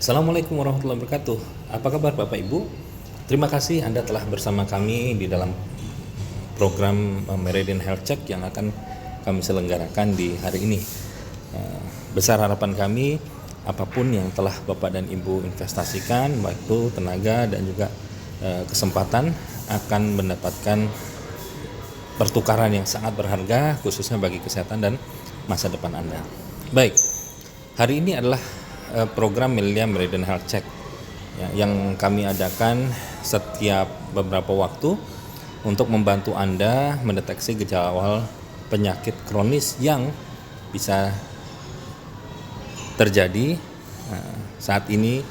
Assalamualaikum warahmatullahi wabarakatuh. Apa kabar Bapak Ibu? Terima kasih Anda telah bersama kami di dalam program Meridian Health Check yang akan kami selenggarakan di hari ini. Besar harapan kami apapun yang telah Bapak dan Ibu investasikan, waktu, tenaga, dan juga kesempatan akan mendapatkan pertukaran yang sangat berharga khususnya bagi kesehatan dan masa depan Anda. Baik, hari ini adalah program Meridian Health Check yang kami adakan setiap beberapa waktu untuk membantu Anda mendeteksi gejala awal penyakit kronis yang bisa terjadi saat ini.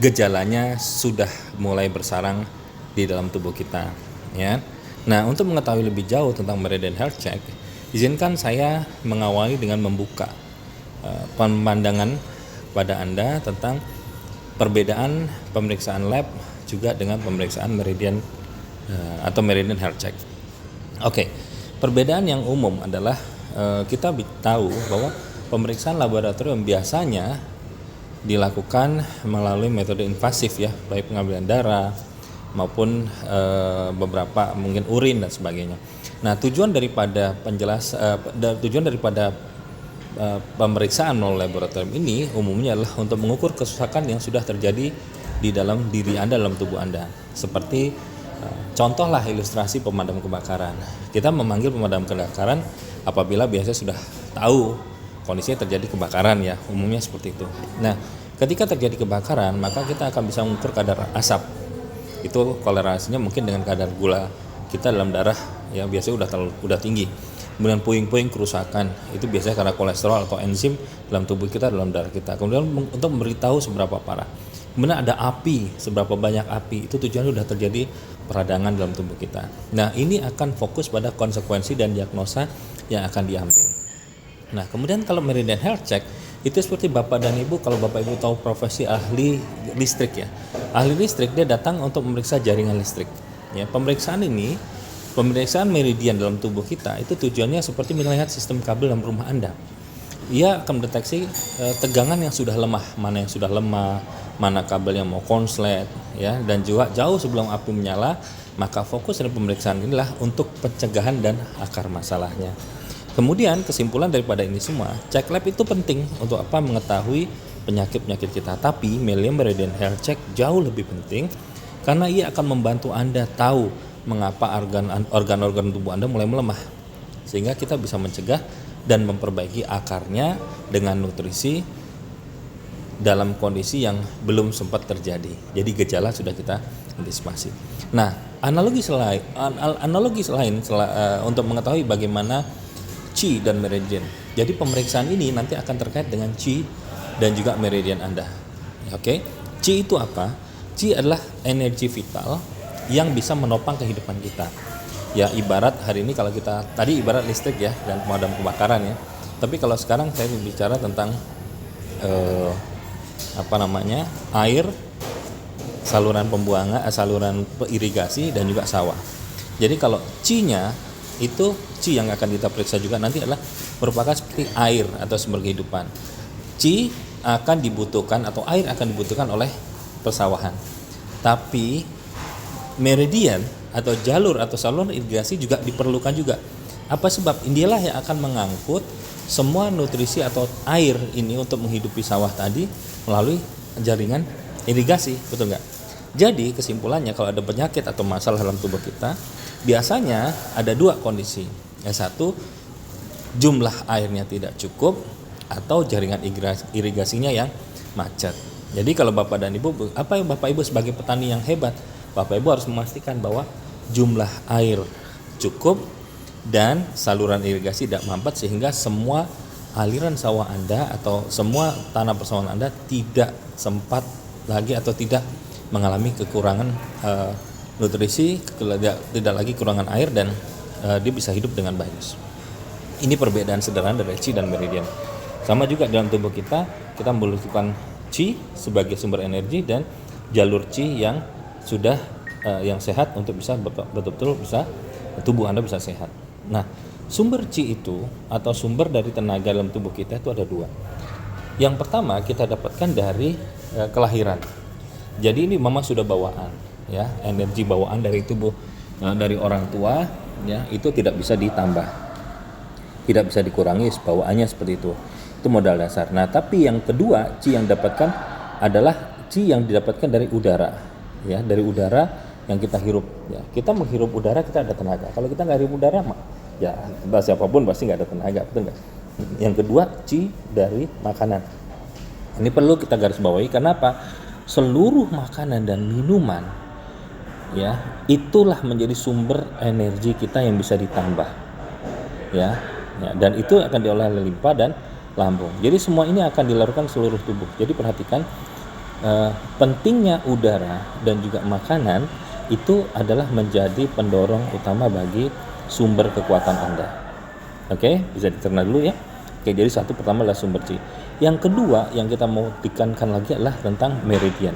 Gejalanya sudah mulai bersarang di dalam tubuh kita, ya. Nah, untuk mengetahui lebih jauh tentang Meridian Health Check, izinkan saya mengawali dengan membuka pemandangan pada Anda tentang perbedaan pemeriksaan lab juga dengan pemeriksaan Meridian atau Meridian Health Check. Oke, perbedaan yang umum adalah kita tahu bahwa pemeriksaan laboratorium biasanya dilakukan melalui metode invasif, ya, baik pengambilan darah maupun beberapa mungkin urin dan sebagainya. Nah, tujuan daripada pemeriksaan melalui laboratorium ini umumnya adalah untuk mengukur kerusakan yang sudah terjadi di dalam diri Anda, dalam tubuh Anda. Seperti contohlah ilustrasi pemadam kebakaran. Kita memanggil pemadam kebakaran apabila biasanya sudah tahu kondisinya terjadi kebakaran, ya, umumnya seperti itu. Nah, ketika terjadi kebakaran, maka kita akan bisa mengukur kadar asap. Itu kolerasinya mungkin dengan kadar gula kita dalam darah, ya, biasanya udah tinggi. Kemudian puing-puing kerusakan itu biasanya karena kolesterol atau enzim dalam tubuh kita, dalam darah kita. Kemudian untuk memberitahu seberapa parah. Kemudian ada api, seberapa banyak api, itu tujuannya sudah terjadi peradangan dalam tubuh kita. Nah, ini akan fokus pada konsekuensi dan diagnosa yang akan diambil. Nah, kemudian kalau Meridian Health Check itu seperti Bapak dan Ibu, kalau Bapak Ibu tahu profesi ahli listrik, ya. Ahli listrik dia datang untuk memeriksa jaringan listrik. Ya, Pemeriksaan meridian dalam tubuh kita itu tujuannya seperti melihat sistem kabel dalam rumah Anda. Ia akan mendeteksi tegangan yang sudah lemah, mana yang sudah lemah, mana kabel yang mau konslet, ya, dan juga jauh sebelum api menyala. Maka fokus dari pemeriksaan inilah untuk pencegahan dan akar masalahnya. Kemudian kesimpulan daripada ini semua, cek lab itu penting untuk apa? Mengetahui penyakit-penyakit kita. Tapi Meridian Health Check jauh lebih penting karena ia akan membantu Anda tahu mengapa organ-organ tubuh Anda mulai melemah, sehingga kita bisa mencegah dan memperbaiki akarnya dengan nutrisi dalam kondisi yang belum sempat terjadi. Jadi gejala sudah kita antisipasi. Nah, analogi selain untuk mengetahui bagaimana Qi dan Meridian. Jadi pemeriksaan ini nanti akan terkait dengan Qi dan juga Meridian Anda. Oke, Qi itu apa? Qi adalah energi vital yang bisa menopang kehidupan kita. Ya, ibarat hari ini kalau kita tadi ibarat listrik, ya, dan pemadam kebakaran, ya. Tapi kalau sekarang saya bicara tentang air, saluran pembuangan, saluran irigasi dan juga sawah. Jadi kalau Qi-nya itu Qi yang akan kita periksa juga nanti adalah merupakan seperti air atau sumber kehidupan. Qi akan dibutuhkan atau air akan dibutuhkan oleh persawahan. Tapi meridian atau jalur atau saluran irigasi juga diperlukan juga. Apa sebab? Inilah yang akan mengangkut semua nutrisi atau air ini untuk menghidupi sawah tadi melalui jaringan irigasi, betul nggak? Jadi kesimpulannya, kalau ada penyakit atau masalah dalam tubuh kita, biasanya ada dua kondisi. Yang satu, jumlah airnya tidak cukup atau jaringan irigasinya yang macet. Jadi kalau Bapak dan Ibu, Bapak Ibu sebagai petani yang hebat, Bapak Ibu harus memastikan bahwa jumlah air cukup dan saluran irigasi tidak mampet, sehingga semua aliran sawah Anda atau semua tanah persawahan Anda tidak sempat lagi atau tidak mengalami kekurangan nutrisi, tidak lagi kekurangan air, dan dia bisa hidup dengan bagus. Ini perbedaan sederhana dari Qi dan Meridian. Sama juga dalam tubuh kita membutuhkan Qi sebagai sumber energi dan jalur Qi yang sudah yang sehat untuk bisa betul-betul bisa tubuh Anda bisa sehat. Nah, sumber Qi itu atau sumber dari tenaga dalam tubuh kita itu ada dua. Yang pertama kita dapatkan dari kelahiran. Jadi ini memang sudah bawaan, ya, energi bawaan dari tubuh, dari orang tua, ya, itu tidak bisa ditambah, tidak bisa dikurangi, bawaannya seperti itu. Itu modal dasar. Nah, tapi yang kedua, Qi yang didapatkan adalah Qi yang didapatkan dari udara, ya, dari udara yang kita hirup. Ya, kita menghirup udara kita ada tenaga. Kalau kita nggak hirup udara, ya entah siapapun pasti nggak ada tenaga, betul nggak? Yang kedua, Qi dari makanan. Ini perlu kita garis bawahi. Kenapa? Seluruh makanan dan minuman, ya, itulah menjadi sumber energi kita yang bisa ditambah, ya, dan itu akan diolah oleh limpa dan lambung. Jadi semua ini akan dilakukan seluruh tubuh. Jadi perhatikan pentingnya udara dan juga makanan itu adalah menjadi pendorong utama bagi sumber kekuatan Anda. Oke, bisa dicerna dulu ya. Oke, jadi satu pertama adalah sumber Qi. Yang kedua yang kita mau tekankan lagi adalah tentang meridian.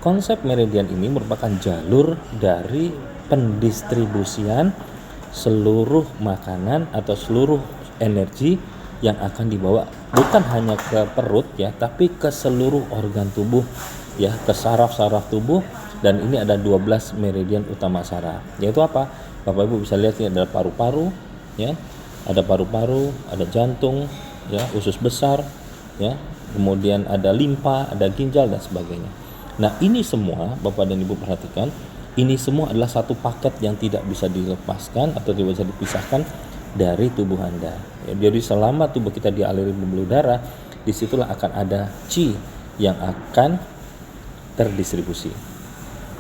Konsep meridian ini merupakan jalur dari pendistribusian seluruh makanan atau seluruh energi yang akan dibawa bukan hanya ke perut, ya, tapi ke seluruh organ tubuh, ya, ke saraf-saraf tubuh. Dan ini ada 12 meridian utama saraf. Yaitu apa? Bapak Ibu bisa lihat ini adalah paru-paru, ya. Ada paru-paru, ada jantung, ya, usus besar, ya. Kemudian ada limpa, ada ginjal dan sebagainya. Nah, ini semua Bapak dan Ibu perhatikan, ini semua adalah satu paket yang tidak bisa dilepaskan atau tidak bisa dipisahkan dari tubuh Anda. Ya, jadi selama tubuh kita dialiri pembuluh darah, disitulah akan ada Qi yang akan terdistribusi.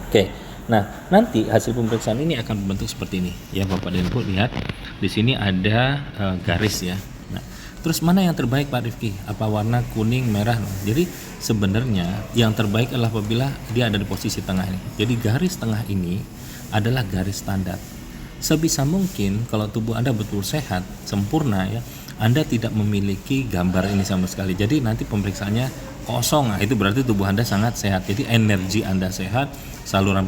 Oke, nah nanti hasil pemeriksaan ini akan berbentuk seperti ini. Ya Bapak dan Ibu lihat, di sini ada garis ya. Nah, terus mana yang terbaik Pak Rifki? Apa warna kuning, merah? Jadi sebenarnya yang terbaik adalah apabila dia ada di posisi tengah ini. Jadi garis tengah ini adalah garis standar. Sebisa mungkin kalau tubuh Anda betul sehat, sempurna ya, Anda tidak memiliki gambar ini sama sekali. Jadi nanti pemeriksaannya kosong. Nah, itu berarti tubuh Anda sangat sehat. Jadi energi Anda sehat, saluran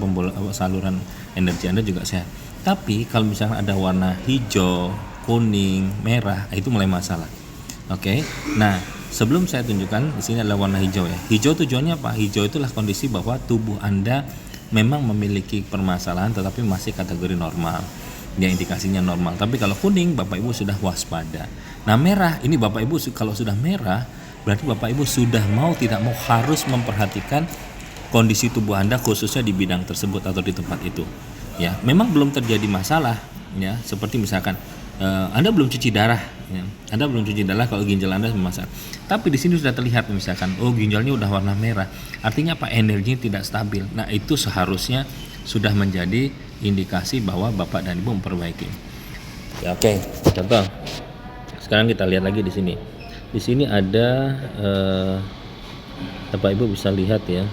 energi Anda juga sehat. Tapi kalau misalnya ada warna hijau, kuning, merah, itu mulai masalah. Oke. Nah, sebelum saya tunjukkan, di sini adalah warna hijau ya. Hijau tujuannya apa? Hijau itulah kondisi bahwa tubuh Anda memang memiliki permasalahan tetapi masih kategori normal. Ya, indikasinya normal. Tapi kalau kuning, Bapak Ibu sudah waspada. Nah, merah ini Bapak Ibu kalau sudah merah berarti Bapak Ibu sudah mau tidak mau harus memperhatikan kondisi tubuh Anda khususnya di bidang tersebut atau di tempat itu. Ya, memang belum terjadi masalah ya, seperti misalkan Anda belum cuci darah ya. Anda belum cuci darah kalau ginjal Anda bermasalah. Tapi di sini sudah terlihat misalkan ginjalnya udah warna merah. Artinya apa? Energinya tidak stabil. Nah, itu seharusnya sudah menjadi indikasi bahwa Bapak dan Ibu memperbaiki. Ya, oke. Contoh. Sekarang kita lihat lagi di sini. Di sini ada Bapak Ibu bisa lihat ya.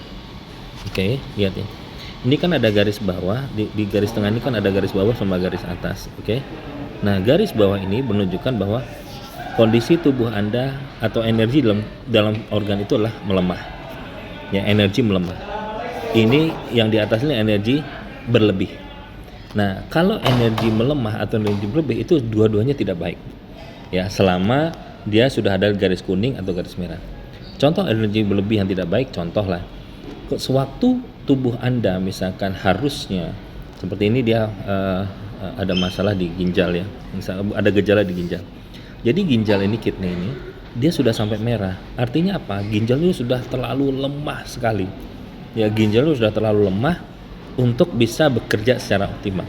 Oke, lihat ya. Ini kan ada garis bawah, di garis tengah ini kan ada garis bawah sama garis atas, oke? Nah, garis bawah ini menunjukkan bahwa kondisi tubuh Anda atau energi dalam organ itu adalah melemah. Ya, energi melemah. Ini yang di atas ini energi berlebih. Nah, kalau energi melemah atau energi berlebih itu dua-duanya tidak baik. Ya, selama dia sudah ada garis kuning atau garis merah. Contoh energi berlebih yang tidak baik, contohlah sewaktu tubuh Anda misalkan harusnya seperti ini dia ada masalah di ginjal ya, misalnya ada gejala di ginjal. Jadi ginjal ini, kidney ini dia sudah sampai merah. Artinya apa? Ginjalnya sudah terlalu lemah sekali. Ya, ginjalnya sudah terlalu lemah untuk bisa bekerja secara optimal.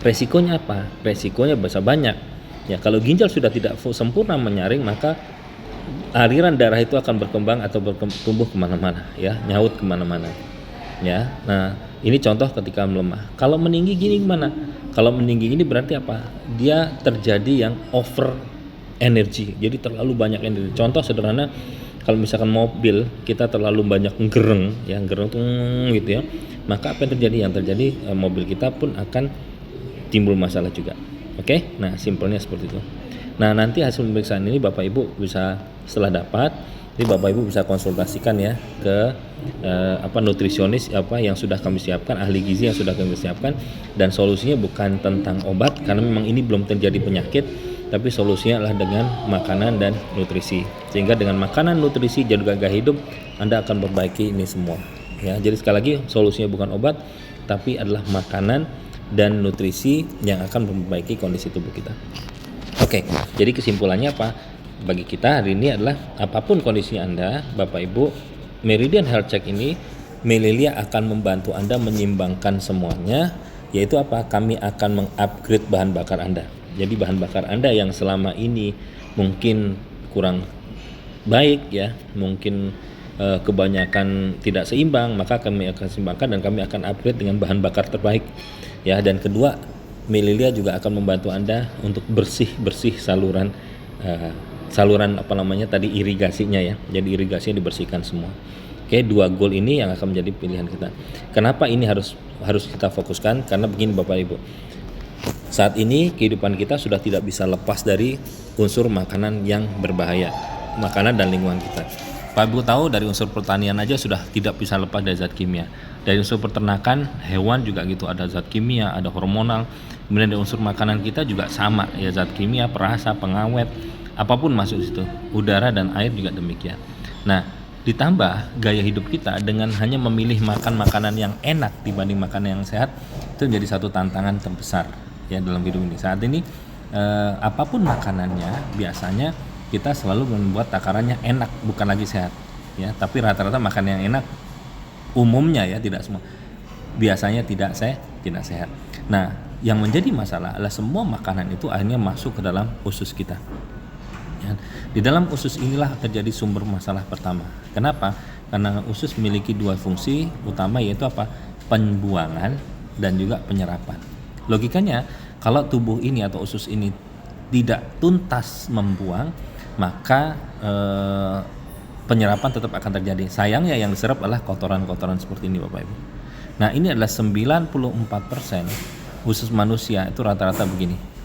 Resikonya apa? Resikonya bisa banyak. Ya, kalau ginjal sudah tidak sempurna menyaring, maka aliran darah itu akan berkembang atau bertumbuh kemana-mana, ya, nyaut kemana-mana, ya. Nah, ini contoh ketika melemah. Kalau meninggi gini gimana? Kalau meninggi ini berarti apa? Dia terjadi yang over energi, jadi terlalu banyak energi. Contoh sederhana, kalau misalkan mobil kita terlalu banyak gereng, ya, gereng tuh gitu ya, maka apa yang terjadi? Yang terjadi mobil kita pun akan timbul masalah juga. Oke, nah simpelnya seperti itu. Nah, nanti hasil pemeriksaan ini Bapak Ibu bisa setelah dapat, jadi Bapak Ibu bisa konsultasikan ya ke nutrisionis yang sudah kami siapkan, ahli gizi yang sudah kami siapkan, dan solusinya bukan tentang obat karena memang ini belum terjadi penyakit, tapi solusinya adalah dengan makanan dan nutrisi. Sehingga dengan makanan, nutrisi, dan juga gaya hidup Anda akan perbaiki ini semua. Ya, jadi sekali lagi solusinya bukan obat, tapi adalah makanan dan nutrisi yang akan memperbaiki kondisi tubuh kita. Oke, jadi kesimpulannya apa? Bagi kita hari ini adalah apapun kondisi Anda, Bapak Ibu, Meridian Health Check ini, Melilia akan membantu Anda menyimbangkan semuanya, yaitu apa? Kami akan mengupgrade bahan bakar Anda. Jadi bahan bakar Anda yang selama ini mungkin kurang baik ya, mungkin kebanyakan tidak seimbang, maka kami akan seimbangkan dan kami akan upgrade dengan bahan bakar terbaik ya. Dan kedua, Melilia juga akan membantu Anda untuk bersih saluran irigasinya ya. Jadi irigasinya dibersihkan semua. Oke, dua goal ini yang akan menjadi pilihan kita. Kenapa ini harus kita fokuskan? Karena begini Bapak Ibu, saat ini kehidupan kita sudah tidak bisa lepas dari unsur makanan yang berbahaya, makanan dan lingkungan kita. Pak Ibu tahu dari unsur pertanian aja sudah tidak bisa lepas dari zat kimia. Dari unsur peternakan, hewan juga gitu, ada zat kimia, ada hormonal. Kemudian dari unsur makanan kita juga sama ya, zat kimia, perasa, pengawet, apapun masuk di situ. Udara dan air juga demikian. Nah, ditambah gaya hidup kita dengan hanya memilih makan makanan yang enak dibanding makanan yang sehat, itu menjadi satu tantangan terbesar ya dalam hidup ini. Saat ini apapun makanannya, biasanya kita selalu membuat takarannya enak, bukan lagi sehat ya. Tapi rata-rata makan yang enak umumnya ya, tidak semua, biasanya tidak sehat. Nah, yang menjadi masalah adalah semua makanan itu akhirnya masuk ke dalam usus kita ya. Di dalam usus inilah terjadi sumber masalah pertama. Kenapa? Karena usus memiliki dua fungsi utama, yaitu apa? Pembuangan dan juga penyerapan. Logikanya, kalau tubuh ini atau usus ini tidak tuntas membuang, maka penyerapan tetap akan terjadi. Sayangnya yang diserap adalah kotoran-kotoran seperti ini Bapak Ibu. Nah, ini adalah 94% usus manusia itu rata-rata begini.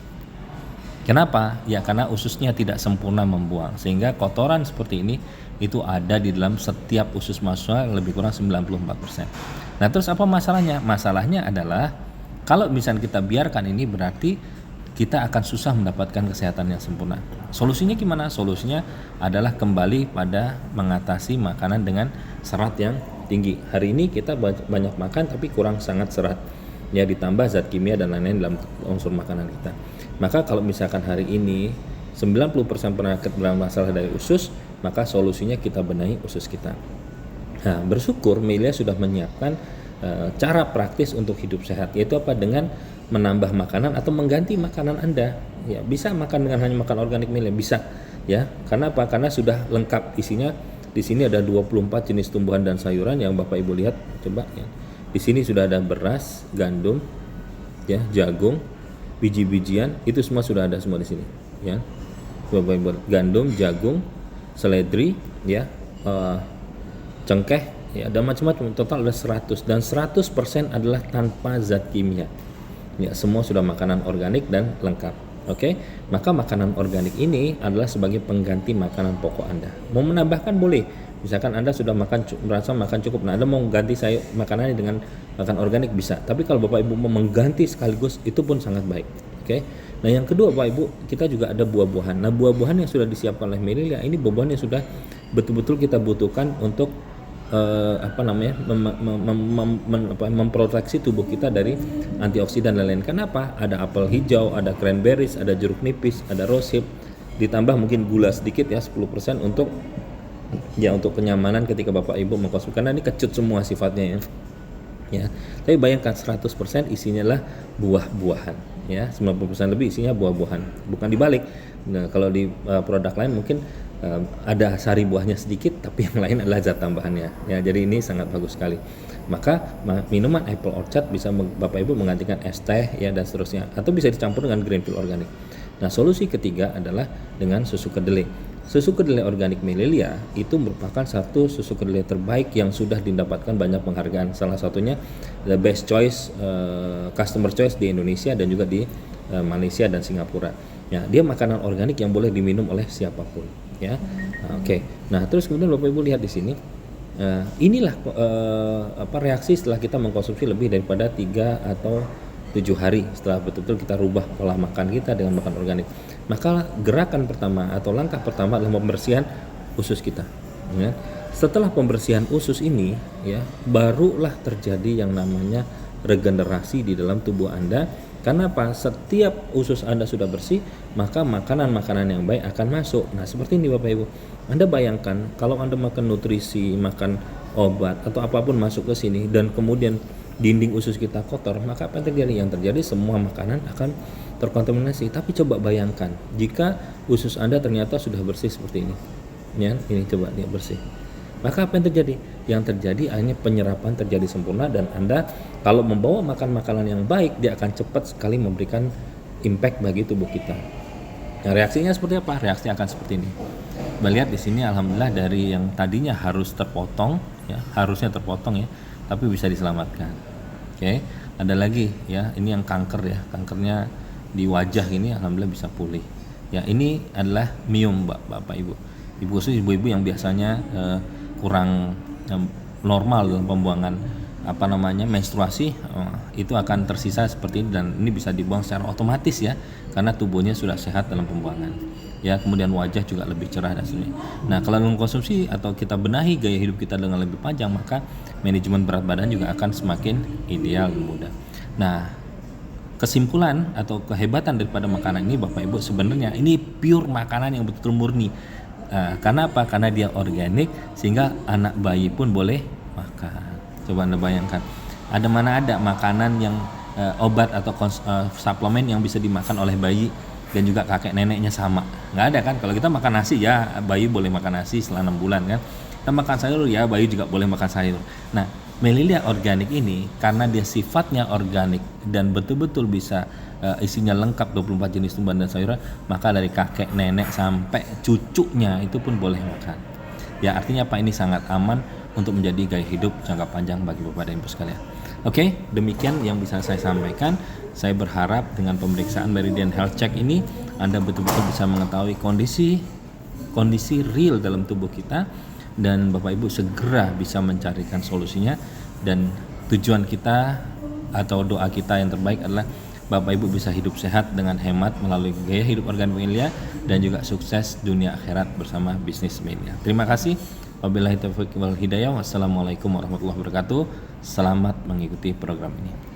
Kenapa? Ya karena ususnya tidak sempurna membuang, sehingga kotoran seperti ini itu ada di dalam setiap usus manusia lebih kurang 94%. Nah, terus apa masalahnya? Masalahnya adalah kalau misalnya kita biarkan ini, berarti kita akan susah mendapatkan kesehatan yang sempurna. Solusinya gimana? Solusinya adalah kembali pada mengatasi makanan dengan serat yang tinggi. Hari ini kita banyak makan tapi kurang sangat serat. Ya, ditambah zat kimia dan lain-lain dalam unsur makanan kita. Maka kalau misalkan hari ini 90% penyakit bermasalah dari usus, maka solusinya kita benahi usus kita. Nah, bersyukur Melia sudah menyiapkan cara praktis untuk hidup sehat, yaitu apa? Dengan menambah makanan atau mengganti makanan Anda. Ya, bisa makan dengan hanya makan organik Melia, bisa ya. Karena apa? Karena sudah lengkap isinya. Di sini ada 24 jenis tumbuhan dan sayuran yang Bapak Ibu lihat coba ya. Di sini sudah ada beras, gandum, ya, jagung, biji-bijian, itu semua sudah ada semua di sini ya. Bapak Ibu, gandum, jagung, seledri ya, cengkeh ya, ada macam-macam, total ada 100, dan 100% adalah tanpa zat kimia. Ya, semua sudah makanan organik dan lengkap. Oke, maka makanan organik ini adalah sebagai pengganti makanan pokok Anda. Mau menambahkan boleh. Misalkan Anda sudah merasa makan cukup, nah Anda mau ganti makanannya dengan makan organik bisa. Tapi kalau Bapak Ibu mau mengganti sekaligus, itu pun sangat baik. Oke. Nah, yang kedua Bapak Ibu, kita juga ada buah-buahan. Nah, buah-buahan yang sudah disiapkan oleh Melilia ini buah-buahan yang sudah betul-betul kita butuhkan untuk memproteksi tubuh kita dari antioksidan dan lain-lain. Kenapa? Ada apel hijau, ada cranberries, ada jeruk nipis, ada rosehip, ditambah mungkin gula sedikit ya, 10% untuk kenyamanan ketika Bapak Ibu mengkonsumsi, karena ini kecut semua sifatnya ya. Tapi bayangkan 100% isinya lah buah-buahan ya, 90% lebih isinya buah-buahan, bukan dibalik. Nah, kalau di produk lain mungkin ada sari buahnya sedikit, tapi yang lain adalah zat tambahannya ya. Jadi ini sangat bagus sekali. Maka minuman apple orchard bisa Bapak Ibu menggantikan es teh ya, dan seterusnya, atau bisa dicampur dengan green tea organik. Nah, solusi ketiga adalah dengan susu kedelai. Susu kedelai organik Melilia itu merupakan satu susu kedelai terbaik yang sudah didapatkan banyak penghargaan. Salah satunya the best choice, customer choice di Indonesia dan juga di Malaysia dan Singapura. Ya, dia makanan organik yang boleh diminum oleh siapapun ya. Nah, oke. Nah, terus kemudian Bapak Ibu lihat di sini. Inilah reaksi setelah kita mengkonsumsi lebih daripada 3 atau 7 hari setelah betul-betul kita rubah pola makan kita dengan makan organik. Maka gerakan pertama atau langkah pertama adalah pembersihan usus kita, ya. Setelah pembersihan usus ini, ya, barulah terjadi yang namanya regenerasi di dalam tubuh Anda. Karena apa? Setiap usus Anda sudah bersih, maka makanan-makanan yang baik akan masuk. Nah, seperti ini Bapak Ibu. Anda bayangkan kalau Anda makan nutrisi, makan obat atau apapun masuk ke sini dan kemudian dinding usus kita kotor, maka apa yang terjadi? Yang terjadi semua makanan akan terkontaminasi. Tapi coba bayangkan jika usus Anda ternyata sudah bersih seperti ini. Ya, ini coba dia bersih. Maka apa yang terjadi? Yang terjadi hanya penyerapan terjadi sempurna dan Anda kalau membawa makan makanan yang baik, dia akan cepat sekali memberikan impact bagi tubuh kita. Nah, reaksinya seperti apa? Reaksi akan seperti ini. Melihat di sini alhamdulillah dari yang tadinya harus terpotong, ya, harusnya terpotong ya, tapi bisa diselamatkan. Oke, ada lagi ya, ini yang kanker ya, kankernya di wajah ini alhamdulillah bisa pulih. Ya, ini adalah miom Bapak Ibu. Ibu khusus ibu-ibu yang biasanya kurang normal dalam pembuangan menstruasi, itu akan tersisa seperti ini dan ini bisa dibuang secara otomatis ya karena tubuhnya sudah sehat dalam pembuangan ya. Kemudian wajah juga lebih cerah dan sebagainya. Nah, kalau mengkonsumsi atau kita benahi gaya hidup kita dengan lebih panjang, maka manajemen berat badan juga akan semakin ideal dan mudah. Nah, kesimpulan atau kehebatan daripada makanan ini Bapak Ibu, sebenarnya ini pure makanan yang betul murni. Karena apa? Karena dia organik sehingga anak bayi pun boleh makan. Coba Anda bayangkan, ada makanan yang obat atau suplemen yang bisa dimakan oleh bayi dan juga kakek neneknya sama? Nggak ada kan? Kalau kita makan nasi ya bayi boleh makan nasi setelah 6 bulan kan. Kita makan sayur ya bayi juga boleh makan sayur. Nah, Melilia organik ini karena dia sifatnya organik dan betul-betul bisa isinya lengkap 24 jenis tumbuhan dan sayuran, maka dari kakek nenek sampai cucunya itu pun boleh makan. Ya, artinya apa? Ini sangat aman untuk menjadi gaya hidup jangka panjang bagi Bapak dan Ibu sekalian. Oke, demikian yang bisa saya sampaikan. Saya berharap dengan pemeriksaan Meridian Health Check ini Anda betul-betul bisa mengetahui kondisi real dalam tubuh kita dan Bapak Ibu segera bisa mencarikan solusinya. Dan tujuan kita atau doa kita yang terbaik adalah Bapak Ibu bisa hidup sehat dengan hemat melalui gaya hidup organik Melilia dan juga sukses dunia akhirat bersama bisnis Melilia. Terima kasih. Wabillahi taufiq wal hidayah. Wassalamualaikum warahmatullahi wabarakatuh. Selamat mengikuti program ini.